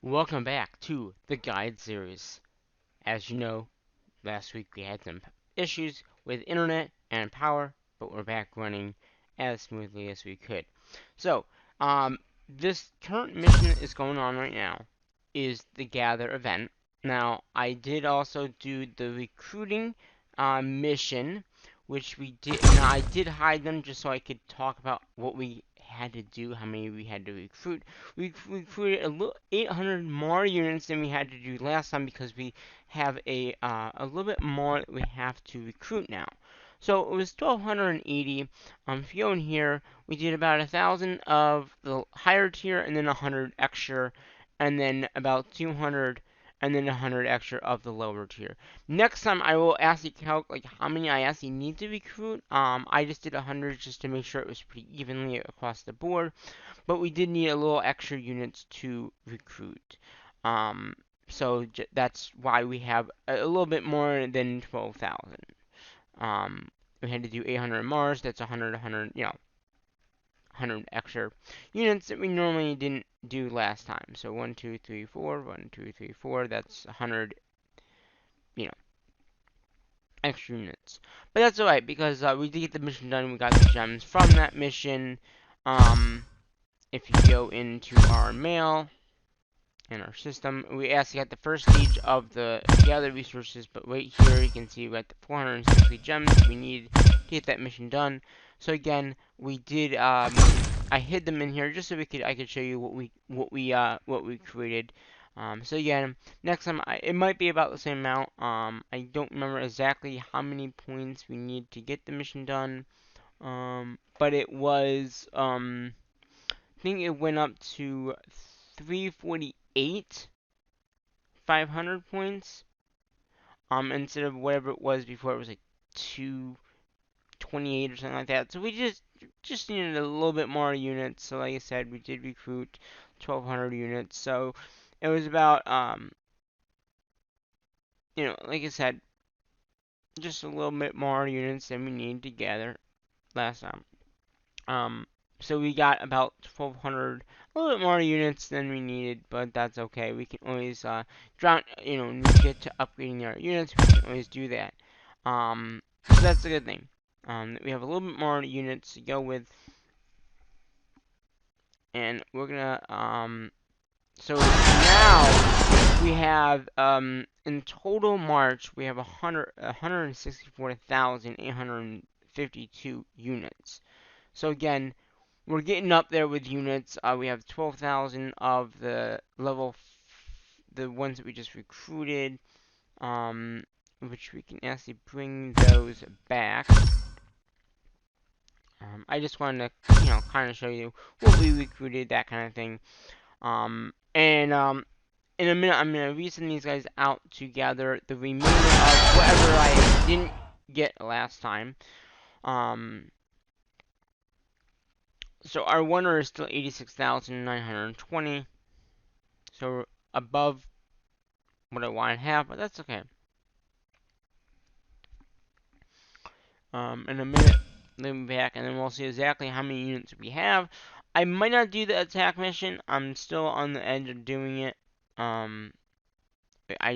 Welcome back to the guide series. As you know, last week we had some issues with internet and power, but we're back running as smoothly as we could. So, this current mission that is going on right now is the Gather event. Now, I did also do the recruiting mission, which we did. Now, I did hide them just so I could talk about what we had to do, how many we had to recruit. We recruited 800 more units than we had to do last time because we have a little bit more that we have to recruit now. So it was 1,280. If you go in here, we did about 1,000 of the higher tier, and then 100 extra, and then about 200, and then 100 extra of the lower tier. Next time I will actually calculate like how many I actually need to recruit. I just did 100 just to make sure it was pretty evenly across the board, but we did need a little extra units to recruit. So that's why we have a little bit more than 12,000. We had to do 800 Mars. That's 100, 100, 100 extra units that we normally didn't do last time. So 1, 2, 3, 4, 1, 2, 3, 4. That's 100, you know, extra units. But that's alright because we did get the mission done. We got the gems from that mission. If you go into our mail in our system, we actually got the first stage of the gather resources, but right here you can see we got the 460 gems we need to get that mission done. So again, we did I hid them in here just so I could show you what we created. So again, next time it might be about the same amount. I don't remember exactly how many points we need to get the mission done. But it was I think it went up to 348, 500 points. Instead of whatever it was before, it was like 228 or something like that. So we just needed a little bit more units. So like I said, we did recruit 1,200 units. So it was about like I said, just a little bit more units than we needed to gather last time. So we got about 1,200, a little bit more units than we needed, but that's okay. We can always get to upgrading our units, we can always do that. So that's a good thing. We have a little bit more units to go with, and we're gonna so now we have in total March we have 164,852 units. So again, we're getting up there with units. We have 12,000 of the the ones that we just recruited, which we can actually bring those back. I just wanted to, kind of show you what we recruited, that kind of thing. In a minute, I'm gonna resend these guys out to gather the remainder of whatever I didn't get last time. So our winner is still 86,920. So we're above what I want to have, but that's okay. In a minute, they'll be back, and then we'll see exactly how many units we have. I might not do the attack mission. I'm still on the edge of doing it. I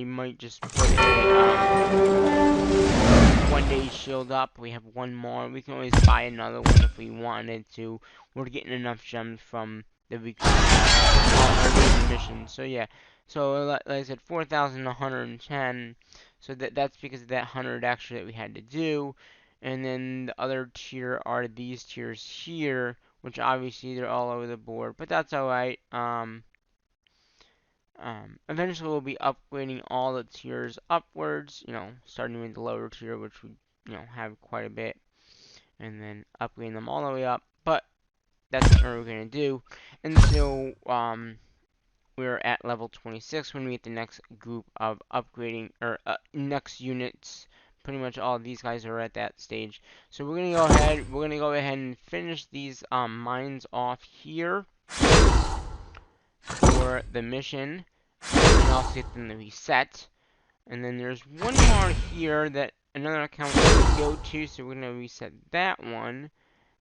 might just put a 1-day shield up. We have one more. We can always buy another one if we wanted to. We're getting enough gems from the mission. So yeah. So like I said, 4,110. So that's because of that 100 extra that we had to do. And then the other tier are these tiers here, which obviously they're all over the board, but that's alright. Eventually we'll be upgrading all the tiers upwards, starting with the lower tier, which we, have quite a bit, and then upgrading them all the way up, but that's not what we're going to do until, we're at level 26 when we get the next group of upgrading, or next units. Pretty much all of these guys are at that stage. So we're gonna go ahead and finish these mines off here for the mission, and also get them to reset. And then there's one more here that another account can go to, so we're gonna reset that one.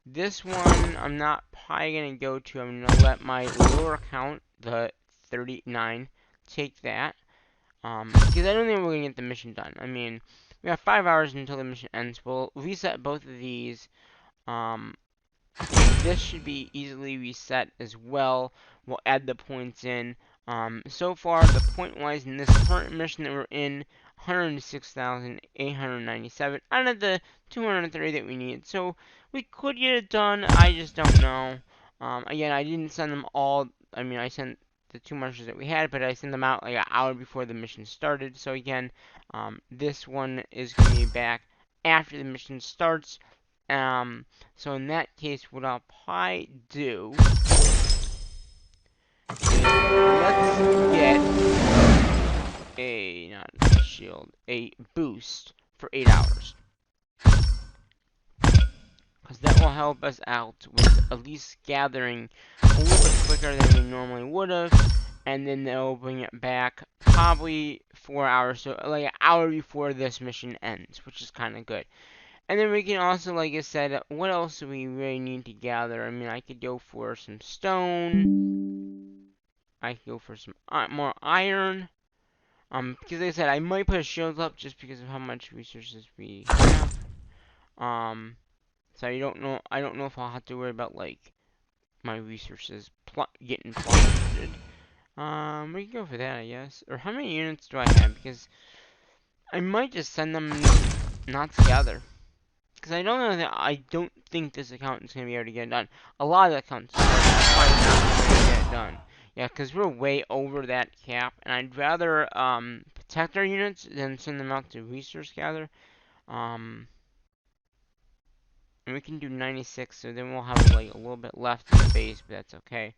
This one I'm not probably gonna go to. I'm gonna let my lower account, the 39, take that. Because I don't think we're gonna get the mission done. I mean, we have 5 hours until the mission ends. We'll reset both of these. Um, this should be easily reset as well. We'll add the points in. So far, the point-wise in this current mission that we're in, 106,897 out of the 230 that we need. So we could get it done. I just don't know. Again, I didn't send them all. I mean, I sent the 2 marches that we had, but I sent them out like an hour before the mission started. So again, this one is going to be back after the mission starts. So in that case, what I'll probably do is let's get not a shield, a boost for 8 hours. Because that will help us out with at least gathering a little bit quicker than we normally would have. And then they'll bring it back probably 4 hours, so like an hour before this mission ends, which is kind of good. And then we can also, like I said, what else do we really need to gather? I mean, I could go for some stone. I could go for some more iron. Because like I said, I might put a shield up just because of how much resources we have. So I don't know if I'll have to worry about like my resources getting plummeted. We can go for that, I guess. Or how many units do I have? Because I might just send them not together. Because I don't think this account is going to be able to get it done. A lot of accounts are probably not going to get it done. Yeah, because we're way over that cap. And I'd rather protect our units than send them out to resource gather. And we can do 96, so then we'll have like a little bit left in the base, but that's okay.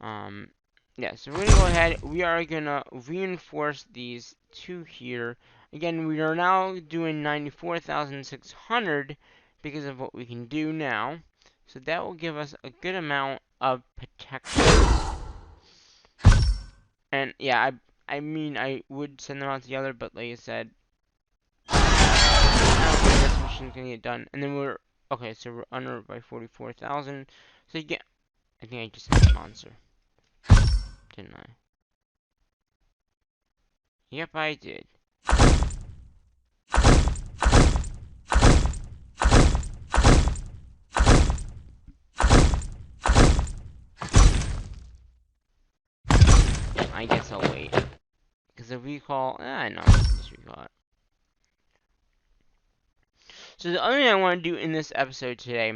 Yeah, so we're going to go ahead. We are going to reinforce these 2 here. Again, we are now doing 94,600 because of what we can do now. So that will give us a good amount of protection. And yeah, I mean, I would send them out together, but like I said, I don't think this mission's going to get done. And then okay, so we're under by 44,000. So you get, I think I just hit the monster. Didn't I? Yep, I did. I guess I'll wait. Because if we call, no, just recall it. So the other thing I want to do in this episode today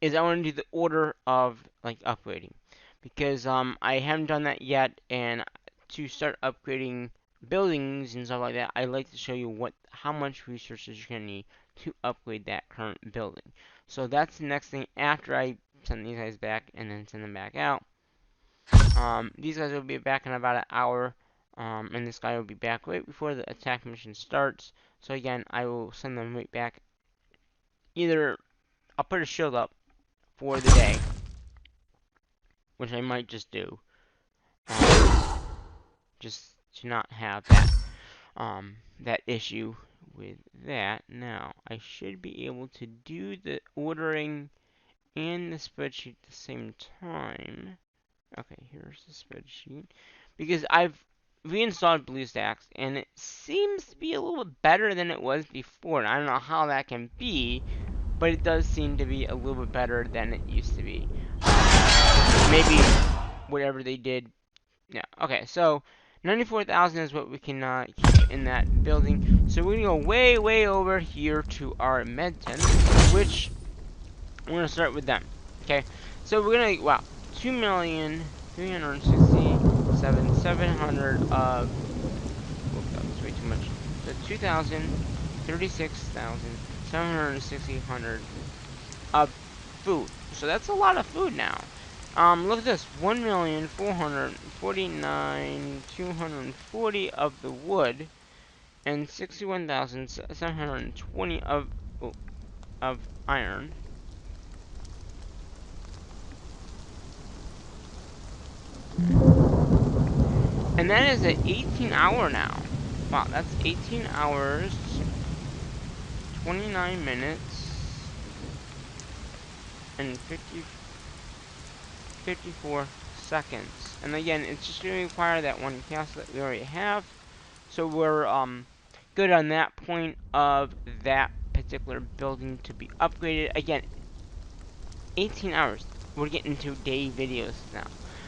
is I want to do the order of like upgrading, because I haven't done that yet, and to start upgrading buildings and stuff like that, I like to show you how much resources you're gonna need to upgrade that current building. So that's the next thing after I send these guys back and then send them back out. These guys will be back in about an hour. And this guy will be back right before the attack mission starts. So again, I will send them right back. Either I'll put a shield up for the day, which I might just do, just to not have that issue with that. Now I should be able to do the ordering and the spreadsheet at the same time. Okay, here's the spreadsheet, because I've reinstalled BlueStacks, and it seems to be a little bit better than it was before. And I don't know how that can be, but it does seem to be a little bit better than it used to be. Maybe whatever they did. Yeah, okay, so 94,000 is what we can keep in that building. So we're going to go way, way over here to our med tent, which we're going to start with them. Okay, so we're going to, wow, 2,367,700 of, oh, that was way too much. So 36,760 of food. So that's a lot of food now. Look at this, 1,449,240 of the wood, and 61,720 of iron. And that is at 18 hour now. Wow, that's 18 hours, 29 minutes, and 54 seconds. And again, it's just going to require that one castle that we already have. So we're good on that point of that particular building to be upgraded. Again, 18 hours. We're getting to day videos now.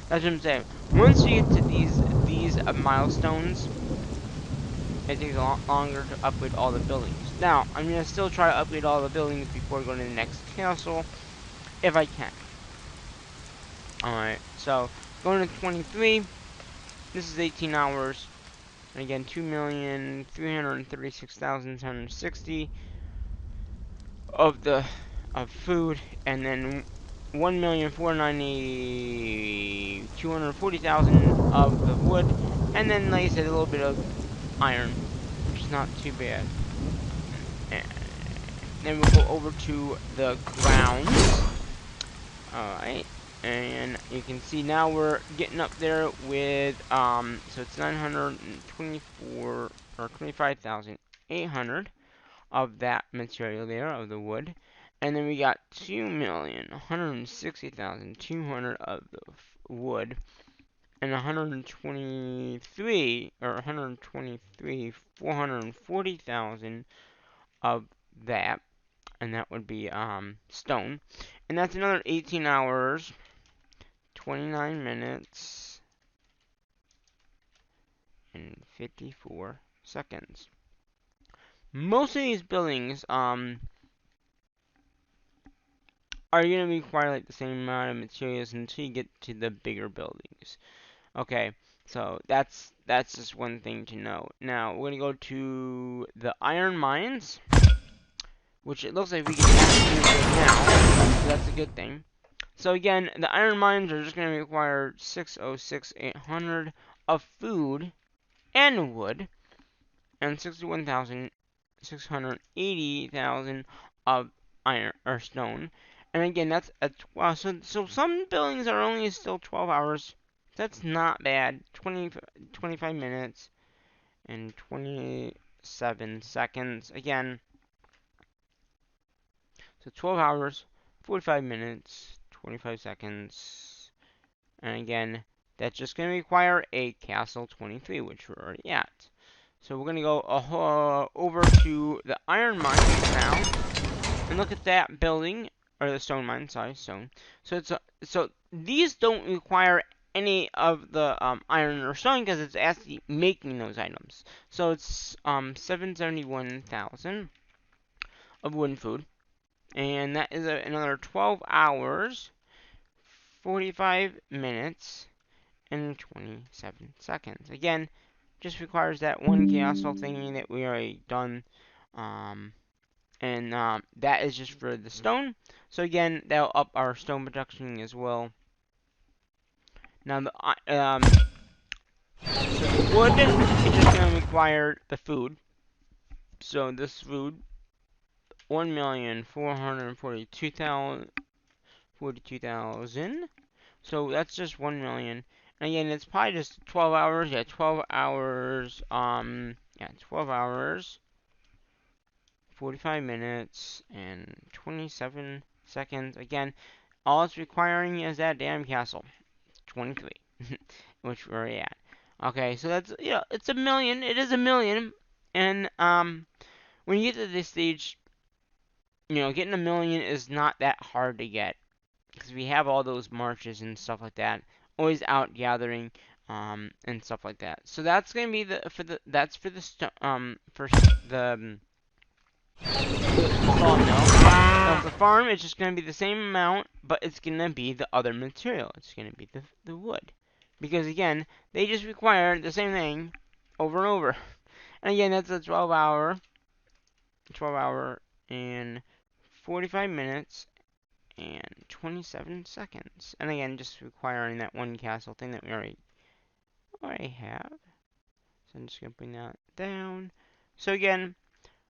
That's what I'm saying. Once you get to these milestones, it takes a lot longer to upgrade all the buildings. Now, I'm going to still try to upgrade all the buildings before going to the next castle, if I can. Alright, so going to 23, this is 18 hours. And again, 2,336,760 of food, and then 1,490,240,000 of the wood, and then, like I said, a little bit of iron, which is not too bad. And then we'll go over to the grounds. Alright, and you can see now we're getting up there with, so it's 924, or 25,800 of that material there, of the wood. And then we got 2,160,200 of the wood, and 123, or 123, 440,000 of that, and that would be stone. And that's another 18 hours, 29 minutes, and 54 seconds. Most of these buildings are going to require like the same amount of materials until you get to the bigger buildings. Okay, so that's just one thing to know. Now we're gonna go to the iron mines, which it looks like we can actually do right now. So that's a good thing. So again, the iron mines are just gonna require 606,800 of food and wood, and 61,680,000 of iron or stone. And again, that's wow. So some buildings are only still 12 hours. That's not bad. 25 minutes and 27 seconds. Again, so 12 hours, 45 minutes, 25 seconds. And again, that's just going to require a Castle 23, which we're already at. So we're going to go over to the iron mine now. And look at that building, or the stone mine, sorry, stone. So these don't require any of the iron or stone because it's actually making those items. So it's 771,000 of wood and food, and that is another 12 hours, 45 minutes, and 27 seconds. Again, just requires that one castle thingy that we already done. And that is just for the stone. So again, that'll up our stone production as well. Now so the wood is just going to require the food. So this food, 1,442,042,000. So that's just 1,000,000. And again, it's probably just 12 hours. Yeah, 12 hours. Yeah, 12 hours. 45 minutes and 27 seconds. Again, all it's requiring is that damn castle. 23. Which we're already at. Okay, so that's, it's a million. It is a million. And, when you get to this stage, getting a million is not that hard to get. Because we have all those marches and stuff like that. Always out gathering, and stuff like that. So that's gonna be that's for the, for the sawmill. Now, the farm is just going to be the same amount, but it's going to be the other material. It's going to be the wood. Because, again, they just require the same thing over and over. And, again, that's a 12 hour and 45 minutes and 27 seconds. And, again, just requiring that one castle thing that we already have. So I'm just going to bring that down. So, again,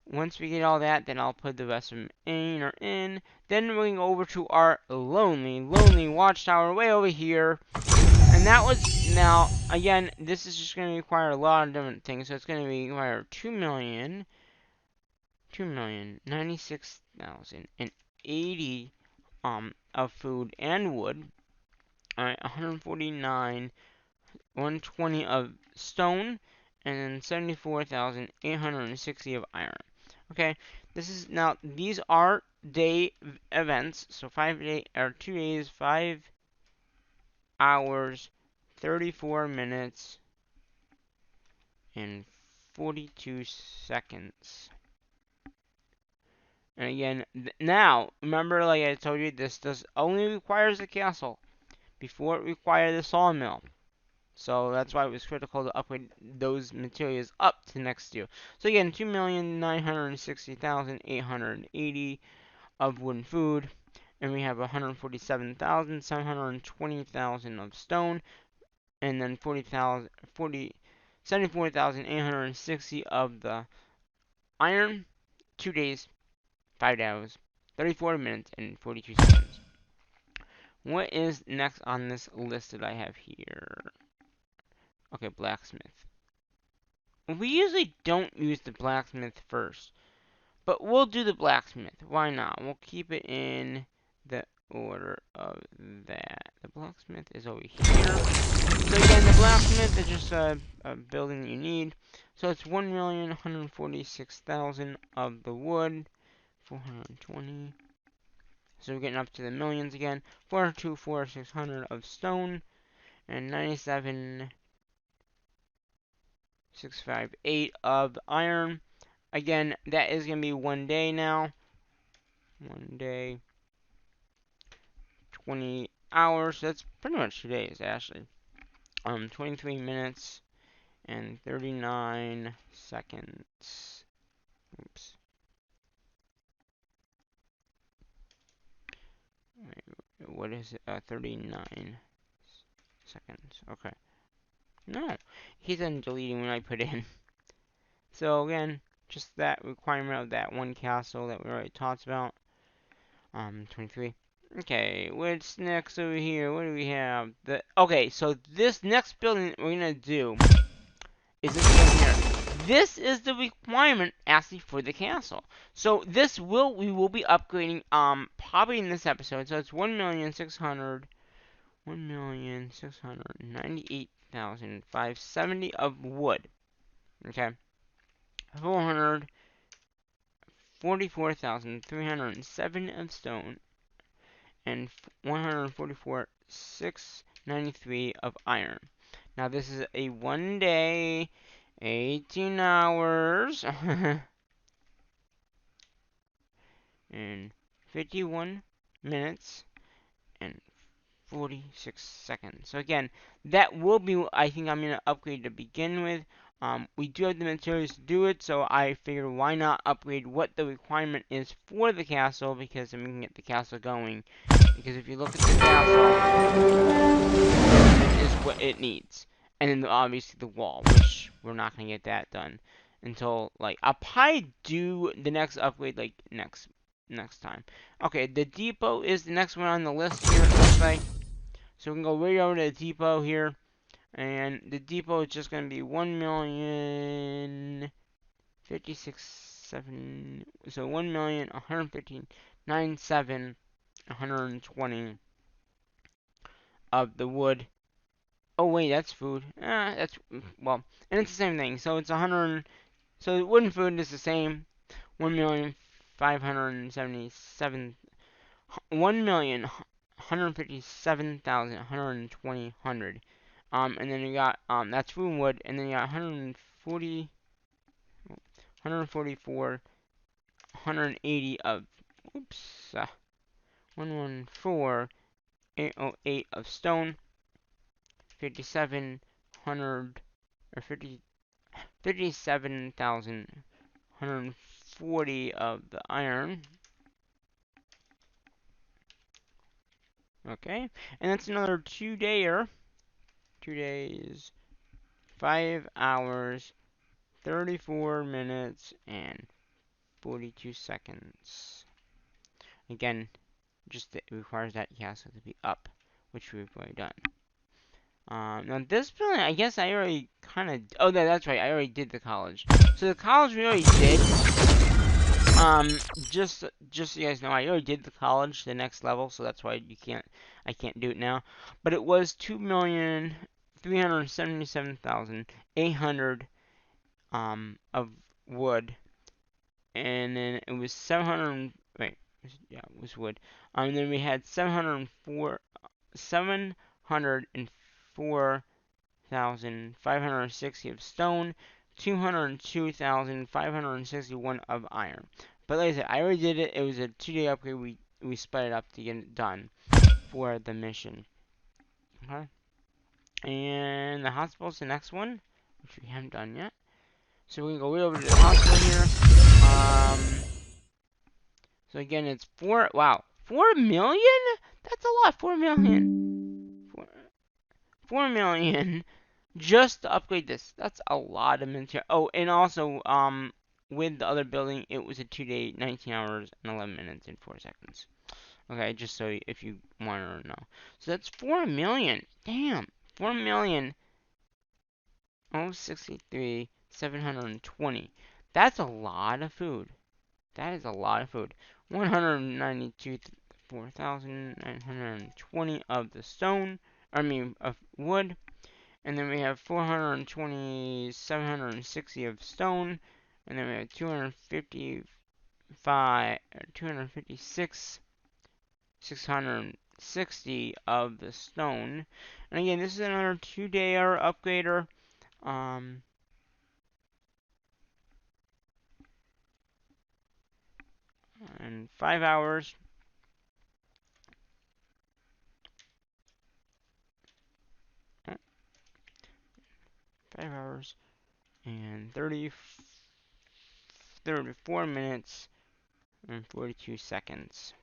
once we get all that, then I'll put the rest of them in. Then we're going to go over to our lonely watchtower way over here. And that was, now, again, this is just going to require a lot of different things. So it's going to require 2,096,080 of food and wood. Alright, 149 120 of stone, and then 74,860 of iron. Okay, this is now, these are day events, so 5 day or 2 days, 5 hours, 34 minutes, and 42 seconds. And again, now, remember, like I told you, this does only requires the castle before it required the sawmill. So that's why it was critical to upgrade those materials up to next year. So again, 2,960,880 of wooden food, and we have 147,720,000 of stone, and then 74,860 of the iron. 2 days, 5 hours, 34 minutes, and 42 seconds. What is next on this list that I have here? Okay, blacksmith. We usually don't use the blacksmith first, but we'll do the blacksmith. Why not? We'll keep it in the order of that. The blacksmith is over here. So again, the blacksmith is just a building that you need. So it's 1,146,000 of the wood, 420. So we're getting up to the millions again. 402, 600 of stone, and 97,658 of iron. Again, that is going to be 1 day now. 1 day, 20 hours. That's pretty much 2 days, actually. 23 minutes and 39 seconds. Oops. Wait, what is it? 39 seconds. Okay. No, he's then deleting when I put in. So again, just that requirement of that one castle that we already talked about. 23. Okay, what's next over here? What do we have? Okay, so this next building that we're gonna do is this one here. This is the requirement actually for the castle. So we will be upgrading probably in this episode. So it's 1,698,570 of wood. Okay. 444,307 of stone, and 144,693 of iron. Now this is a 1 day, 18 hours, and 51 minutes, and 46 seconds. So again, that will be, I think I'm going to upgrade to begin with. We do have the materials to do it, so I figured why not upgrade what the requirement is for the castle, because then we can get the castle going. Because if you look at the castle, it is what it needs. And then obviously the wall, which we're not going to get that done until, like, I'll probably do the next upgrade, like, next time. Okay, the depot is the next one on the list here, it looks like. So we can go right over to the depot here. And the depot is just going to be 1,056,700. So 1,115,970,120 of the wood. Oh wait, that's food. That's well, and it's the same thing. So it's 100. So wooden food is the same. 1,577. 1,157,120. And then you got, that's food and wood, and then you got 144, 180 of, oops, 114,808 of stone, 5,700, or 57,140 of the iron. Okay, and that's another 2-dayer. 2 days, 5 hours, 34 minutes, and 42 seconds. Again, just it requires that castle to be up, which we've already done. Now this building, I guess I already kind of, oh no, that's right, I already did the college. So the college we already did. Just so you guys know, I already did the college, the next level, so that's why I can't do it now. But it was 2 million 377,800 of wood, and then it was 700. Wait, yeah, it was wood. Then we had 704,560 of stone, 202,561 of iron. But like I said, I already did it. It was a 2-day upgrade. We split it up to get it done for the mission. Okay. And the hospital's the next one, which we haven't done yet. So we're gonna go right over to the hospital here. So again, it's 4 million? That's a lot. 4 million. 4 million just to upgrade this. That's a lot of material. Oh, and also, with the other building, it was a 2-day, 19 hours, and 11 minutes and 4 seconds. Okay, just so if you want to know. So that's 4 million. Damn. 4 million. Oh, 63,720. That's a lot of food. That is a lot of food. 192,4,920 of the stone. Of wood. And then we have 420,760 of stone. And then we have 256, 660 of the stone. And again, this is another 2-day upgrader. And 5 hours. 5 hours and 34 minutes and 42 seconds.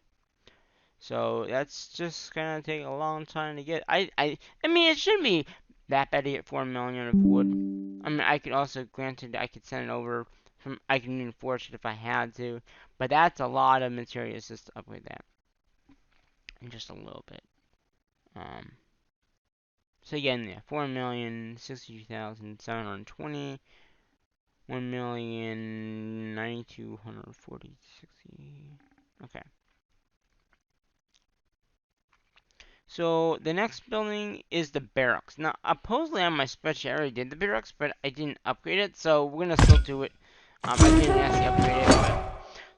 So that's just gonna take a long time to get. I mean, it shouldn't be that bad to get 4 million of wood. I mean, I could also, granted, I could send it over from. I can enforce it if I had to, but that's a lot of materials just to upgrade that, in just a little bit. So again, yeah, 4,062,720. 1,092,4060. Okay. So the next building is the barracks. Now, supposedly on my spreadsheet, I already did the barracks, but I didn't upgrade it, so we're gonna still do it. I didn't actually upgrade it.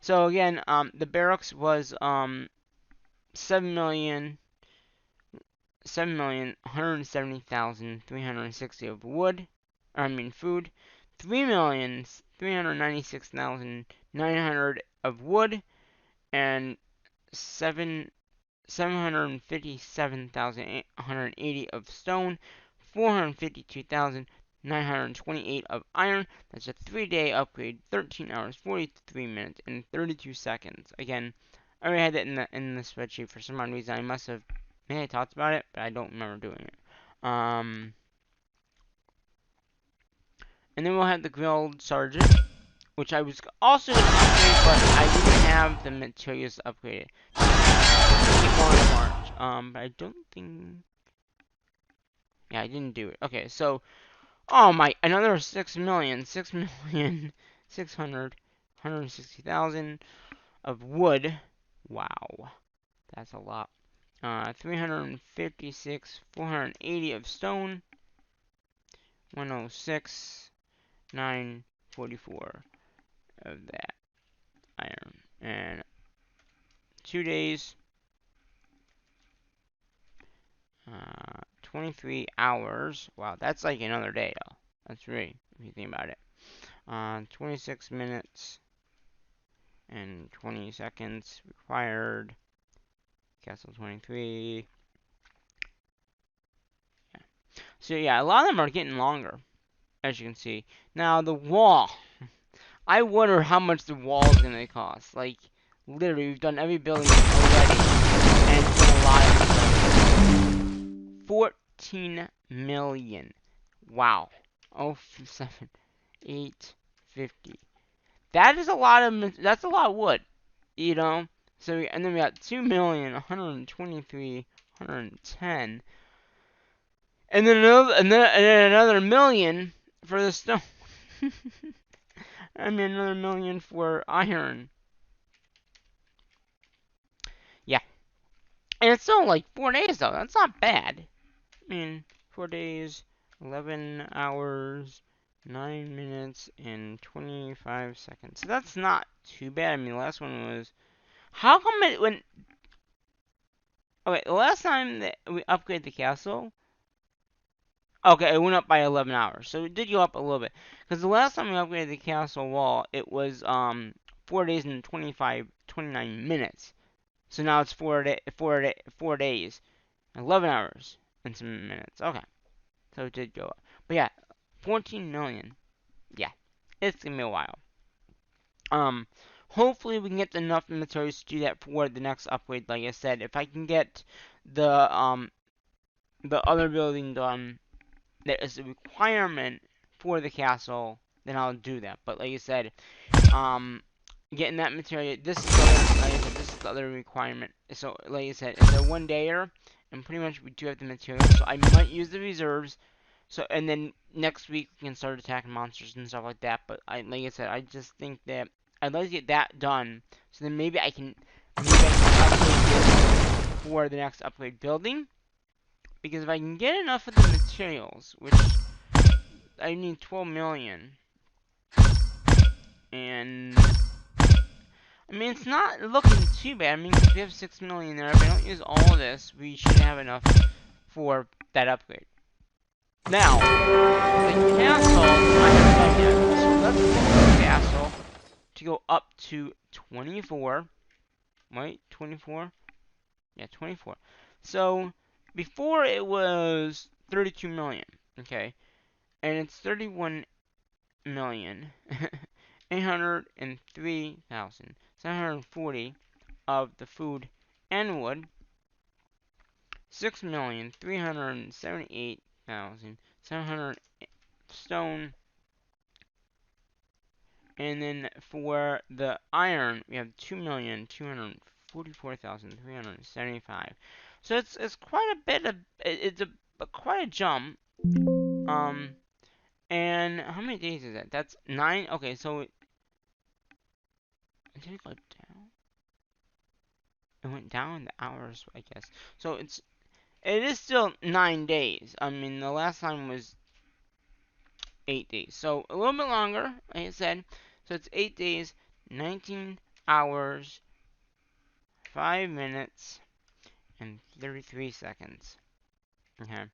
So again, the barracks was 7,170,360 of wood. Food. 3,396,900 of wood, and 757,880 of stone, 452,928 of iron. That's a 3-day upgrade, 13 hours, 43 minutes, and 32 seconds. Again, I already had that in the spreadsheet for some odd reason. I must have maybe I talked about it, but I don't remember doing it. And then we'll have the grilled sergeant, which I was also going to upgrade, but I didn't have the materials to upgrade it. But I don't think. Yeah, I didn't do it. Okay, so, oh my, another 6,660,000 of wood. Wow, that's a lot. 356, 480 of stone. 106, 944 of that iron. And 2 days, 23 hours. Wow, that's like another day, though. That's really, if you think about it. 26 minutes and 20 seconds required. Castle 23. Yeah. So yeah, a lot of them are getting longer, as you can see. Now the wall. I wonder how much the wall is gonna cost. Like, literally, we've done every building already, and it's been a lot of 14 million. Wow. Oh, 7, 8, 50. That is a lot of. That's a lot of wood, you know. So and then we got 2,123,110, and then another million for the stone. I mean another million for iron. Yeah, and it's still like 4 days though. That's not bad. I mean, 4 days, 11 hours, 9 minutes, and 25 seconds. So that's not too bad. I mean, the last one was... How come it went... Okay, the last time that we upgraded the castle... Okay, it went up by 11 hours. So it did go up a little bit. Because the last time we upgraded the castle wall, it was 4 days and 29 minutes. So now it's 4 days, 11 hours, and some minutes. Okay, so it did go up. But yeah, 14 million. Yeah, it's gonna be a while. Um, hopefully we can get enough materials to do that for the next upgrade. Like I said, if I can get the other building done that is a requirement for the castle, then I'll do that. But like I said, um, getting that material, this is the other, like I said, this is the other requirement. So like I said, it's a 1-dayer, and pretty much we do have the material. So I might use the reserves. So and then next week we can start attacking monsters and stuff like that. But like I said, I just think that I'd like to get that done. So then maybe I can upgrade this for the next upgrade building. Because if I can get enough of the materials, which I need 12 million, and I mean it's not looking too bad. I mean, if we have 6 million there, if I don't use all of this, we should have enough for that upgrade. Now, the castle, I haven't done yet. So let's go the castle to go up to 24. Right? 24? Yeah, 24. So, before it was 32 million. Okay? And it's 31 million 803,740 of the food and wood. 6,378,700 stone. And then for the iron, we have 2,244,375. So it's quite a bit of it's quite a jump. And how many days is that? That's 9. Okay, so did it go down? It went down the hours, I guess. So it is still 9 days. I mean, the last time was 8 days. So a little bit longer, like I said. So it's 8 days, 19 hours, 5 minutes, and 33 seconds. Okay.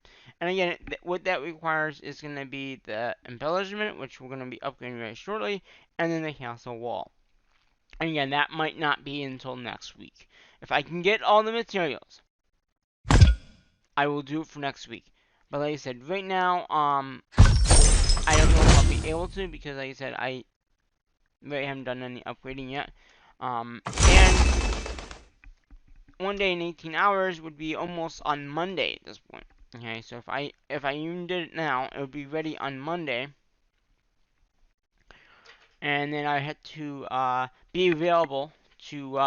And again, what that requires is going to be the embellishment, which we're going to be upgrading very shortly, and then the castle wall. And again, that might not be until next week. If I can get all the materials, I will do it for next week. But like I said, right now, I don't know if I'll be able to because, like I said, I really haven't done any upgrading yet. And 1 day and 18 hours would be almost on Monday at this point. Okay, so if I even did it now, it would be ready on Monday. And then I had to be available to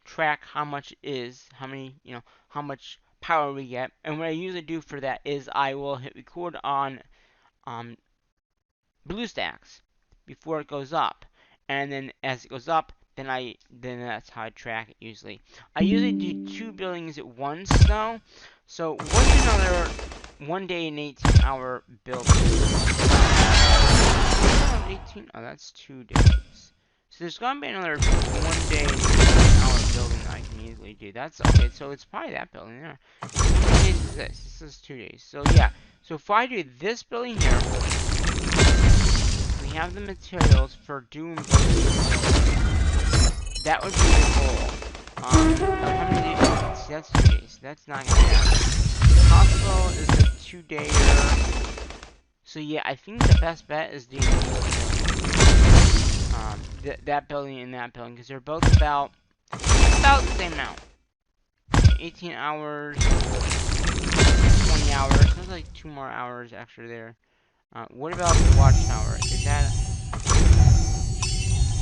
track how much it is, how much power we get. And what I usually do for that is I will hit record on BlueStacks before it goes up, and then as it goes up, then that's how I track it usually. I usually do 2 buildings at once though. So what's another 1 day and 18-hour building? 18? Oh, that's 2 days. So there's gonna be another 1 day and 18-hour building that I can easily do. That's okay. So it's probably that building there. How many days is this? This is 2 days. So yeah. So if I do this building here, we have the materials for doing buildings. That would be the goal. How many days? See, that's 2 days. That's not gonna happen. Hospital is a 2-dayer. So yeah, I think the best bet is doing that building and that building because they're both about the same amount. 18 hours, 20 hours. There's like 2 more hours extra there. What about the watchtower? Is that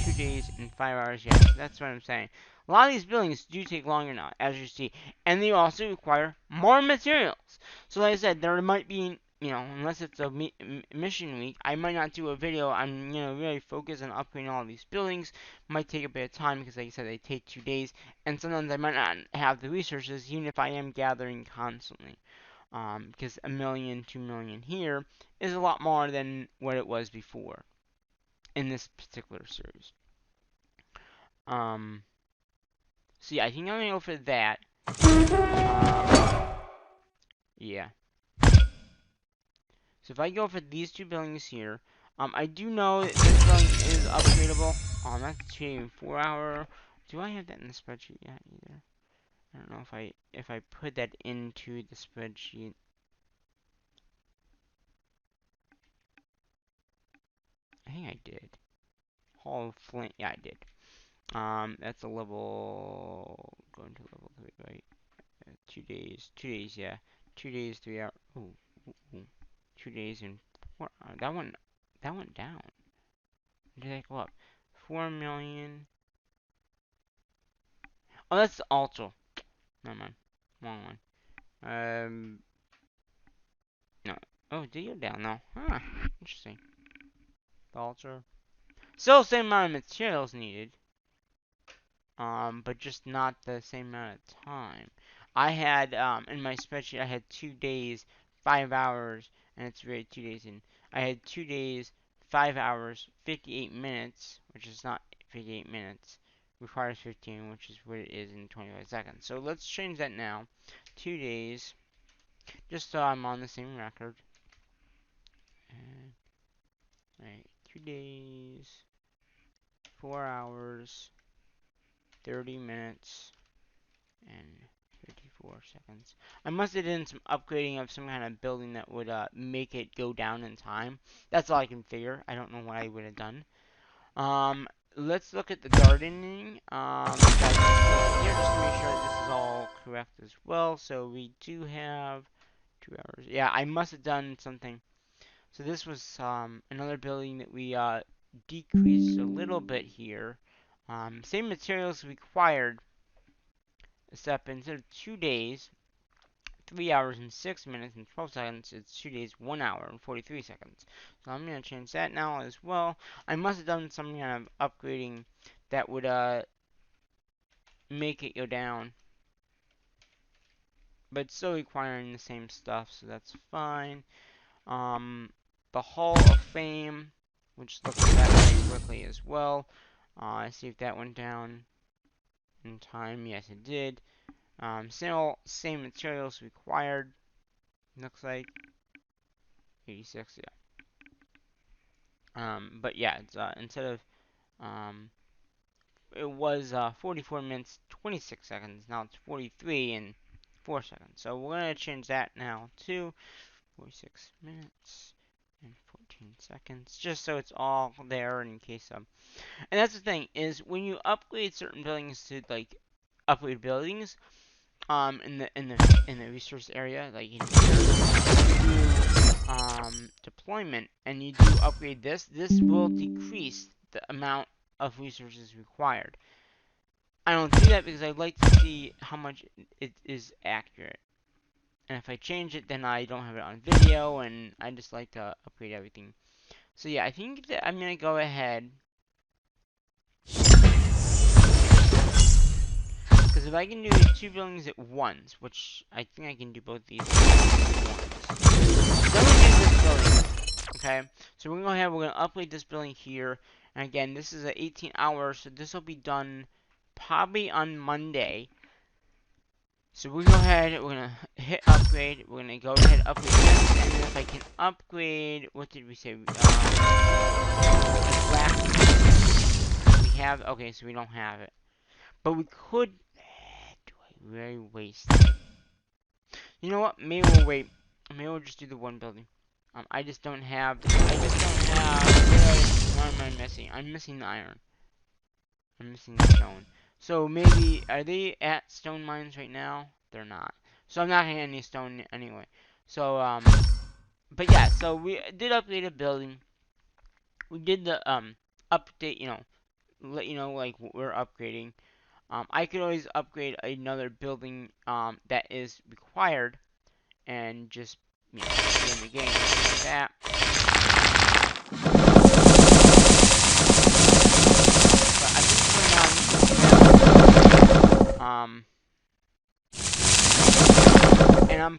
2 days and 5 hours? Yes, that's what I'm saying. A lot of these buildings do take longer now, as you see, and they also require more materials. So like I said, there might be, unless it's a mission week, I might not do a video on, really focus on upgrading all of these buildings. Might take a bit of time because, like I said, they take 2 days, and sometimes I might not have the resources, even if I am gathering constantly. because 1,000,000, 2,000,000 here is a lot more than what it was before in this particular series. So yeah, I think I'm gonna go for that. Yeah. So if I go for these two buildings here, I do know that this building is upgradable. That's 4 hour. Do I have that in the spreadsheet yet either? I don't know if I put that into the spreadsheet. I think I did. Hall of Flint. Yeah, I did. That's a level. Going to level 3, right? 2 days. 2 days. Yeah. 2 days, 3 hours. Ooh, ooh, ooh. 2 days and 4. That went down. Did that go up? 4,000,000. Oh, that's the Ultra. Never mind. Wrong one. No. Oh, did you go down though? Huh. Interesting. The Ultra. Still the same amount of materials needed. But just not the same amount of time. I had, in my spreadsheet, I had 2 days, 5 hours, and it's really 2 days in. I had 2 days, 5 hours, 58 minutes, which is not 58 minutes. Requires 15, which is what it is in 25 seconds. So let's change that now. 2 days, just so I'm on the same record. Alright, 2 days, 4 hours, 30 minutes, and 54 seconds. I must have done some upgrading of some kind of building that would make it go down in time. That's all I can figure. I don't know what I would have done. Let's look at the gardening. That's here just to make sure this is all correct as well. So we do have 2 hours. Yeah, I must have done something. So this was another building that we decreased a little bit here. Same materials required, except instead of 2 days, 3 hours and 6 minutes and 12 seconds, it's 2 days, 1 hour and 43 seconds. So I'm going to change that now as well. I must have done some kind of upgrading that would make it go down. But it's still requiring the same stuff, so that's fine. The Hall of Fame, which looks at that very quickly as well. See if that went down in time. Yes, it did. Same materials required. Looks like 86. Yeah. But yeah, it's instead of it was 44 minutes 26 seconds. Now it's 43 and 4 seconds. So we're gonna change that now to 46 minutes and 14 seconds, just so it's all there in case of. And that's the thing is when you upgrade certain buildings to like upgrade buildings, in the resource area, like in here, deployment, and you do upgrade this will decrease the amount of resources required. I don't do that because I'd like to see how much it is accurate. And if I change it, then I don't have it on video, and I just like to upgrade everything. So yeah, I think that I'm gonna go ahead. Because if I can do 2 buildings at once, which I think I can do both these at once. Then we do this building. Okay, so we're gonna go ahead, we're gonna upgrade this building here. And again, this is at 18 hours, so this will be done probably on Monday. So we go ahead, we're gonna hit upgrade, we're gonna go ahead and upgrade this, and then if I can upgrade, what did we say? Black. We have, okay, so we don't have it. But we could, do I really waste it? You know what, maybe we'll wait. Maybe we'll just do the one building. I just don't have, what am I missing? I'm missing the iron. I'm missing the stone. So maybe, are they at stone mines right now? They're not. So I'm not getting any stone anyway. So, but yeah, so we did update a building. We did the, update, let you know, like, what we're upgrading. I could always upgrade another building, that is required, and just, in the game, like that. But I think for now, and I'm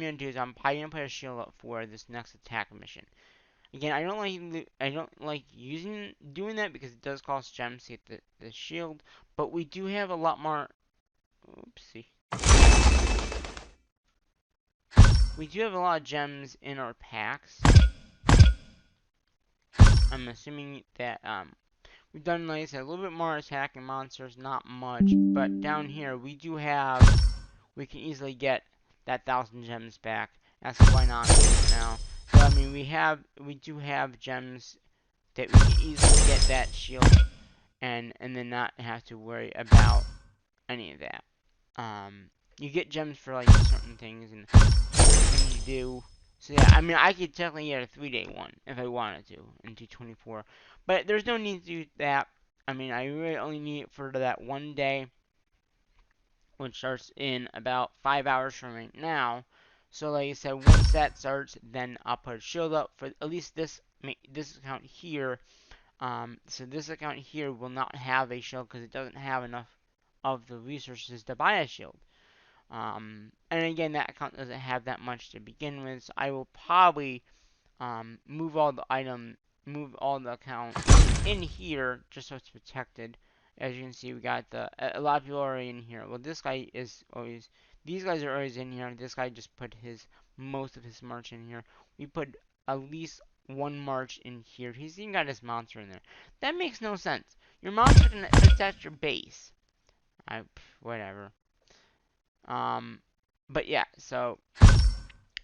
gonna do is I'm probably gonna put a shield up for this next attack mission. Again, I don't like doing that because it does cost gems to get the shield, but we do have a lot more. Oopsie. We do have a lot of gems in our packs. I'm assuming that we've done, like I said, a little bit more attacking monsters, not much, but down here we can easily get that 1,000 gems back. That's why not do it now. So I mean, we do have gems that we can easily get that shield and then not have to worry about any of that. You get gems for like certain things and things you do. So yeah, I mean, I could technically get a 3-day one if I wanted to in 224, but there's no need to do that. I mean, I really only need it for that one day, which starts in about 5 hours from right now. So like I said, once that starts, then I'll put a shield up for at least this account here. So this account here will not have a shield because it doesn't have enough of the resources to buy a shield. And again, that account doesn't have that much to begin with, so I will probably move all the accounts in here just so it's protected. As you can see, we got a lot of people are in here. Well, these guys are always in here. This guy just put most of his march in here. We put at least one march in here. He's even got his monster in there. That makes no sense. Your monster can protect your base. Whatever. But yeah, so,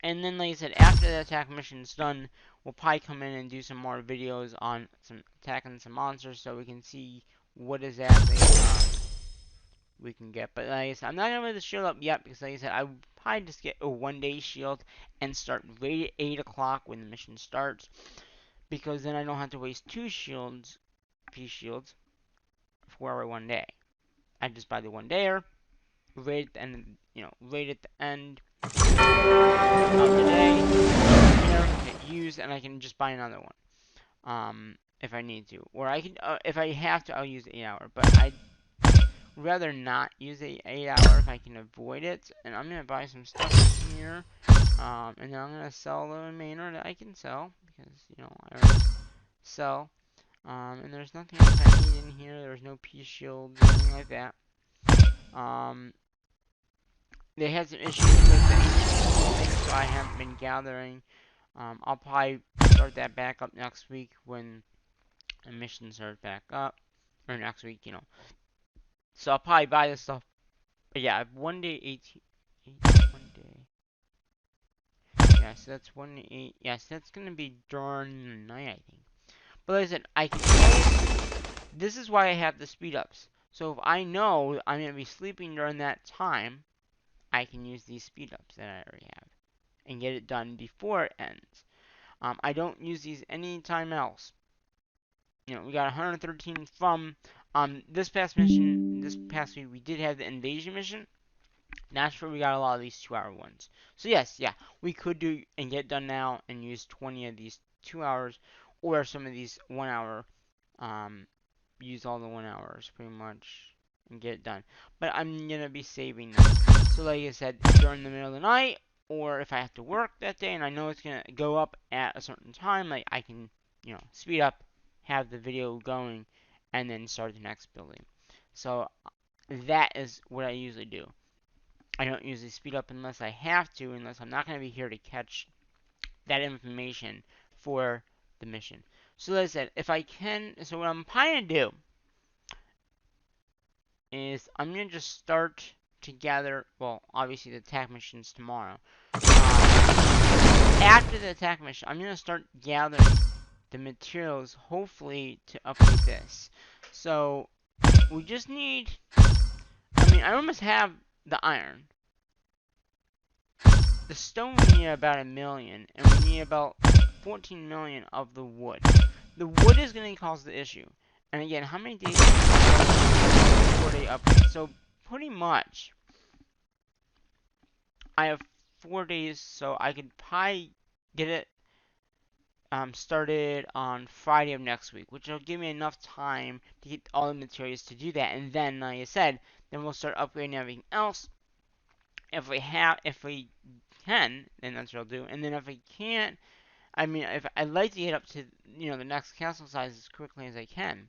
and then like I said, after the attack mission is done, we'll probably come in and do some more videos on some attacking some monsters so we can see what exactly we can get. But like I said, I'm not gonna put the shield up yet because like I said, I would probably just get a 1-day shield and start right at 8 o'clock when the mission starts, because then I don't have to waste two P shields for 1 day. I just buy the 1-dayer right at the end, right at the end of the day, hit use, and I can just buy another one. If I need to, or I can, if I have to, I'll use the 8-hour. But I'd rather not use the 8-hour if I can avoid it. And I'm gonna buy some stuff here, and then I'm gonna sell the remainder that I can sell because I always sell. And there's nothing else I need in here. There's no P shields or anything like that. They had some issues with the so I haven't been gathering. I'll probably start that back up next week when the mission starts back up. Or next week, So I'll probably buy this stuff. But yeah, I have 1-day 18. 1-day. Yeah, so that's 1-8. Yeah, so that's gonna be during the night, I think. But like I said, I can always. This is why I have the speed ups. So if I know I'm gonna be sleeping during that time, I can use these speed ups that I already have and get it done before it ends. I don't use these anytime else. We got 113 from this past mission. This past week we did have the invasion mission. That's where we got a lot of these 2-hour ones. So yes, yeah, we could do and get done now and use 20 of these 2 hours, or some of these 1 hour. Use all the 1 hours pretty much and get it done. But I'm gonna be saving them. So like I said, during the middle of the night, or if I have to work that day and I know it's gonna go up at a certain time, like I can, speed up, have the video going, and then start the next building. So that is what I usually do. I don't usually speed up unless I have to, unless I'm not gonna be here to catch that information for the mission. So like I said, if I can, so what I'm trying to do is I'm going to just start to gather, well, obviously the attack mission's tomorrow. After the attack mission, I'm going to start gathering the materials, hopefully, to update this. So, we just need, I almost have the iron. The stone we need about 1 million, and we need about 14 million of the wood. The wood is going to cause the issue. And again, how many days? 4-day update. So pretty much, I have 4 days, so I could probably get it started on Friday of next week, which will give me enough time to get all the materials to do that. And then, like I said, then we'll start upgrading everything else. If we can, then that's what I'll do. And then if we can't, I mean, if I'd like to get up to the next castle size as quickly as I can.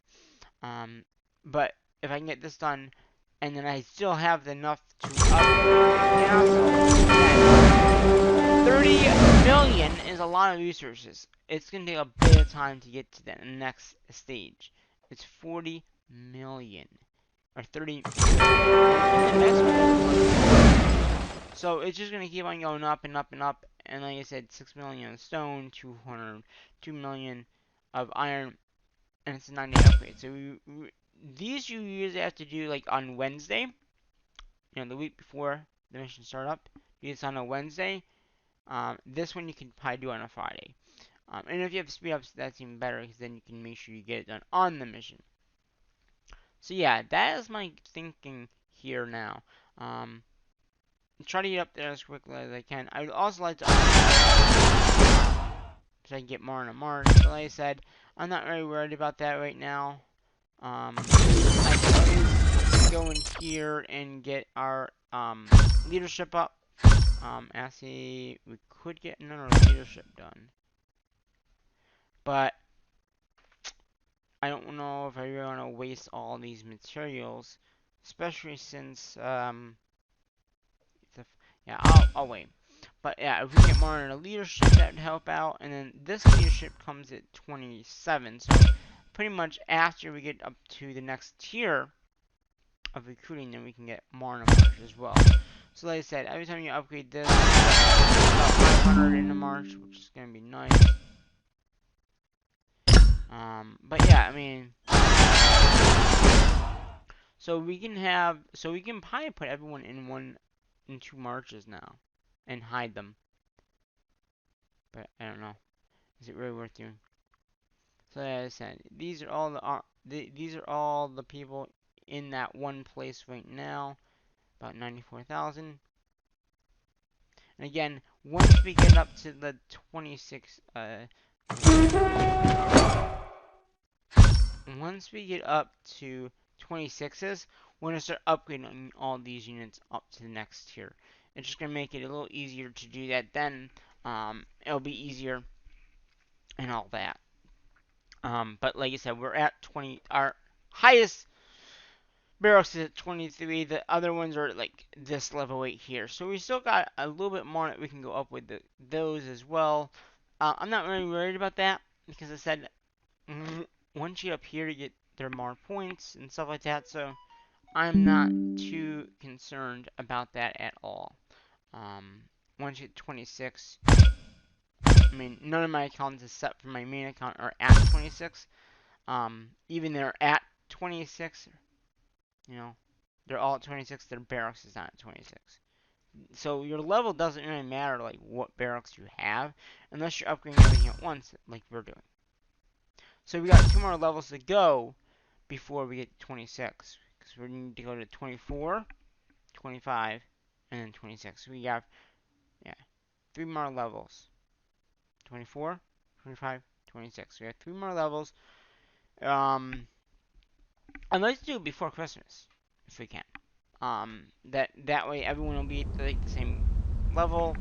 But if I can get this done, and then I still have enough to upgrade the castle, 30 million is a lot of resources. It's gonna take a bit of time to get to the next stage. It's 40 million or 30. The next one. So it's just gonna keep on going up and up and up. And like I said, 6 million of stone, 2 million of iron, and it's a 9-day upgrade. So these you usually have to do like on Wednesday, the week before the mission start up. Do this on a Wednesday. This one you can probably do on a Friday. And if you have speed ups, that's even better because then you can make sure you get it done on the mission. So yeah, that is my thinking here now. Try to get up there as quickly as I can. I would also like to so I can get more on a Mars. But like I said, I'm not really worried about that right now. I can always go in here and get our leadership up. Actually, we could get another leadership done, but I don't know if I really want to waste all these materials, especially since yeah, I'll wait. But yeah, if we get more in a leadership, that would help out. And then this leadership comes at 27, so pretty much after we get up to the next tier of recruiting, then we can get more in a march as well. So like I said, every time you upgrade this, you get about 500 in a march, which is gonna be nice. But yeah, I mean, so we can probably put everyone in 2 marches now, and hide them. But I don't know, is it really worth doing? So like I said, these are all the people in that one place right now, about 94,000. And again, once we get up to the 26, once we get up to 26s, we're gonna start upgrading all these units up to the next tier. It's just gonna make it a little easier to do that. Then, it'll be easier and all that. But like I said, we're at 20. Our highest barracks is at 23. The other ones are like this level right here. So we still got a little bit more that we can go up with those as well. I'm not really worried about that because I said once you get up here, you get there more points and stuff like that. So I'm not too concerned about that at all. Once you get 26, I mean, none of my accounts except for my main account are at 26. Even they're at 26, they're all at 26. Their barracks is not at 26. So your level doesn't really matter, like what barracks you have, unless you're upgrading everything at once, like we're doing. So we got 2 more levels to go before we get to 26, because we need to go to 24, 25, and then 26. So we have, 3 more levels. 24, 25, 26. We have 3 more levels. I'd like to do it before Christmas, if we can. That way everyone will be at like the same level.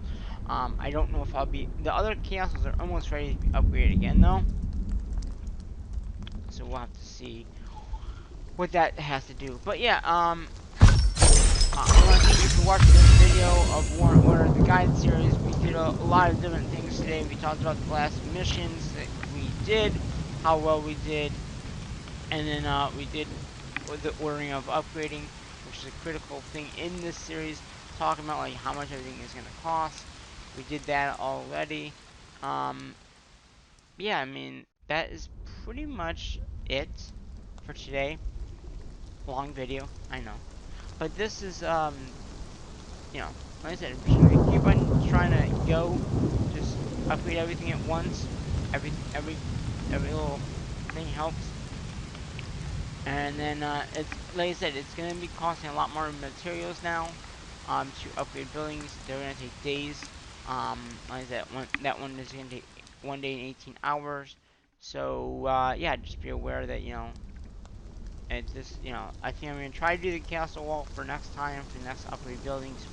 I don't know if I'll be. The other castles are almost ready to be upgraded again, though. So we'll have to see what that has to do. But yeah, I want to thank you for watching this video of Warrant Order, the guide series. We did a lot of different things today. We talked about the last missions that we did, how well we did, and then we did the ordering of upgrading, which is a critical thing in this series, talking about like how much everything is going to cost. We did that already. Yeah, I mean, that is pretty much it for today. Long video, I know. But this is, like I said, keep on trying to go, just upgrade everything at once. Every little thing helps. And then, it's, like I said, it's going to be costing a lot more materials now, to upgrade buildings. They're going to take days. Like I said, that one is going to take 1 day and 18 hours. So, yeah, just be aware that, it's just, I think I'm going to try to do the castle wall for next time, for the next upgrade buildings.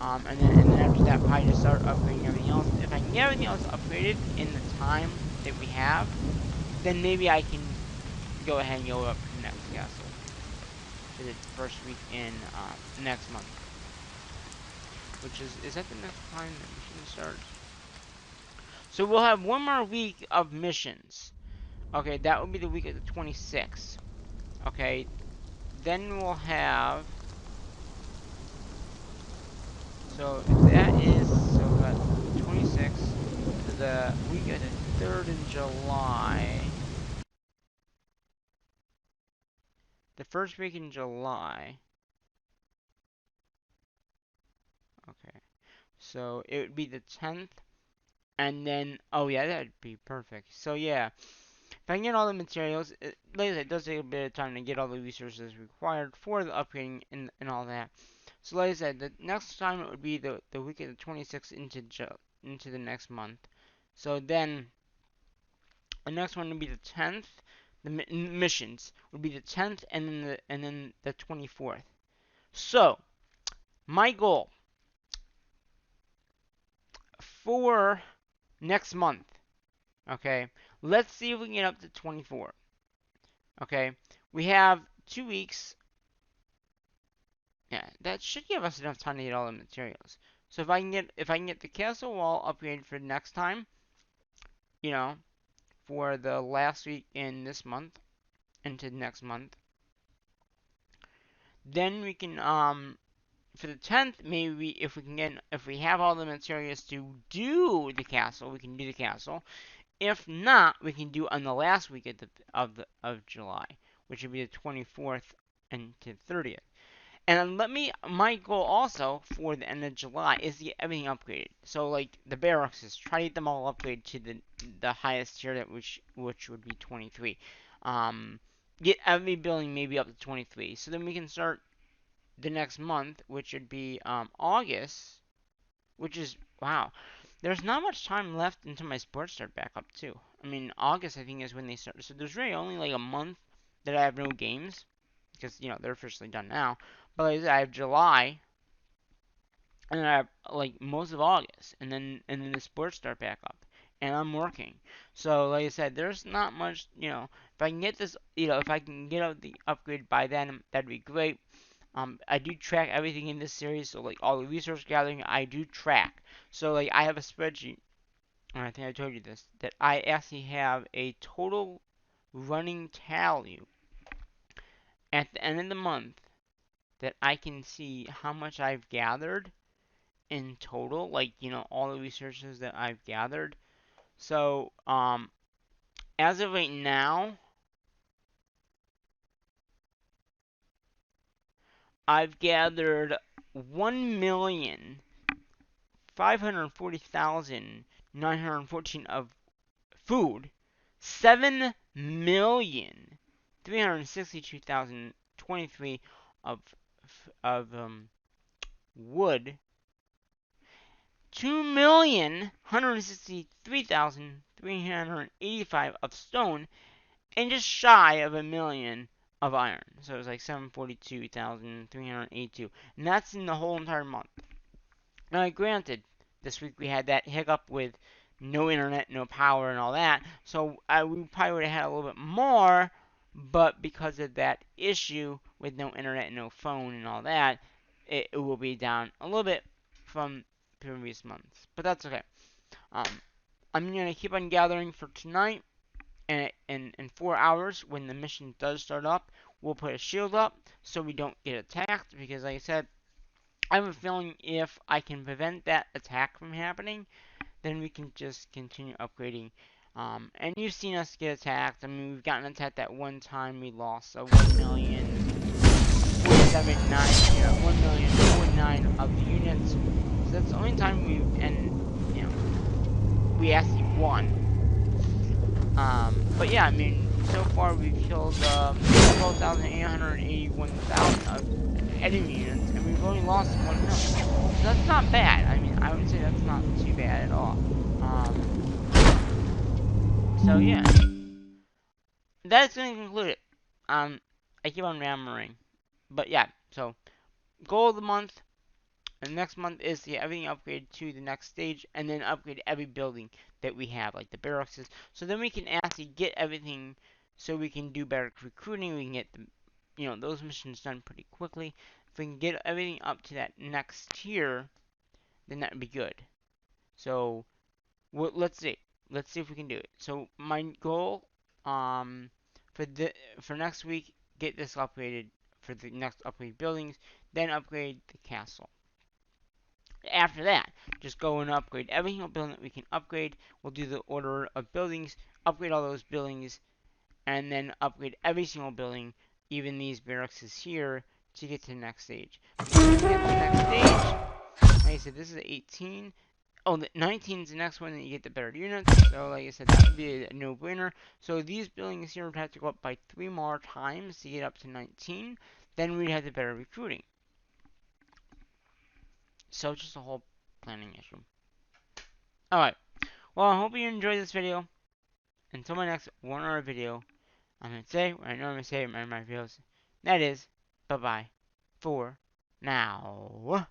And then after that, probably just start upgrading everything else. If I can get everything else upgraded in the time that we have, then maybe I can go ahead and go up to the next castle for the first week in next month. Which is that the next time that mission starts? So we'll have one more week of missions. Okay, that will be the week of the 26th. Okay, then we'll have. So if that is so that 26th to the week of the 3rd in July. The first week in July. Okay, so it would be the 10th, and then oh yeah, that'd be perfect. So yeah. If I can get all the materials, like I said, it does take a bit of time to get all the resources required for the upgrading and all that. So like I said, the next time it would be the week of the 26th into the next month. So then the next one would be the 10th. The missions would be the 10th and then the 24th. So my goal for next month, okay, let's see if we can get up to 24. Okay, we have 2 weeks. Yeah, that should give us enough time to get all the materials. So if I can get the castle wall upgraded for next time, you know, for the last week in this month into next month, then we can for the 10th maybe if we have all the materials to do the castle, we can do the castle. If not, we can do on the last week of July, which would be the 24th and to 30th. And my goal also for the end of July is to get everything upgraded. So like the barracks, try to get them all upgraded to the highest tier that which would be 23. Get every building maybe up to 23. So then we can start the next month, which would be August, which is wow. There's not much time left until my sports start back up too. I mean August I think is when they start. So there's really only like a month that I have no games because they're officially done now. But like I said, I have July, and then I have like most of August, and then the sports start back up, and I'm working. So like I said, there's not much. If I can get this, if I can get out the upgrade by then, that'd be great. I do track everything in this series, so like all the resource gathering, I do track. So like I have a spreadsheet, and I think I told you this, that I actually have a total running tally at the end of the month that I can see how much I've gathered in total, like, all the resources that I've gathered. So, as of right now, I've gathered 1,540,914 of food, 7,362,023 of wood, 2,163,385 of stone, and just shy of 1,000,000 of iron. So it was like 742,382, and that's in the whole entire month. Now, granted, this week we had that hiccup with no internet, no power, and all that, so we probably would have had a little bit more, but because of that issue with no internet, no phone, and all that, it will be down a little bit from previous months. But that's okay. Um, I'm going to keep on gathering for tonight, and in 4 hours, when the mission does start up, we'll put a shield up so we don't get attacked, because like I said, I have a feeling if I can prevent that attack from happening, then we can just continue upgrading. And you've seen us get attacked. I mean, we've gotten attacked that one time. We lost a 1,047,9 of the units. So that's the only time we actually won. But yeah, I mean, so far we've killed 12,881,000 of enemy units, and we've only lost 1 million. So that's not bad. I mean, I would say that's not too bad at all. So yeah, that's going to conclude it. I keep on rambling, but yeah. So goal of the month: And next month is to get everything upgraded to the next stage, and then upgrade every building that we have, like the barracks. So then we can actually get everything, so we can do better recruiting. We can get those missions done pretty quickly. If we can get everything up to that next tier, then that would be good. So let's see. Let's see if we can do it. So my goal, for next week, get this upgraded for the next upgrade buildings, then upgrade the castle. After that, just go and upgrade every single building that we can upgrade. We'll do the order of buildings, upgrade all those buildings, and then upgrade every single building, even these barracks here, to get to the next stage. Because when we get to the next stage, like I said, this is 18. Oh, the 19 is the next one that you get the better units. So, like I said, that would be a no-brainer. So these buildings here would have to go up by 3 more times to get up to 19. Then we'd have the better recruiting. So just a whole planning issue. Alright, well, I hope you enjoyed this video. Until my next 1 hour video, I'm going to say what I normally say in my videos. That is, bye-bye for now.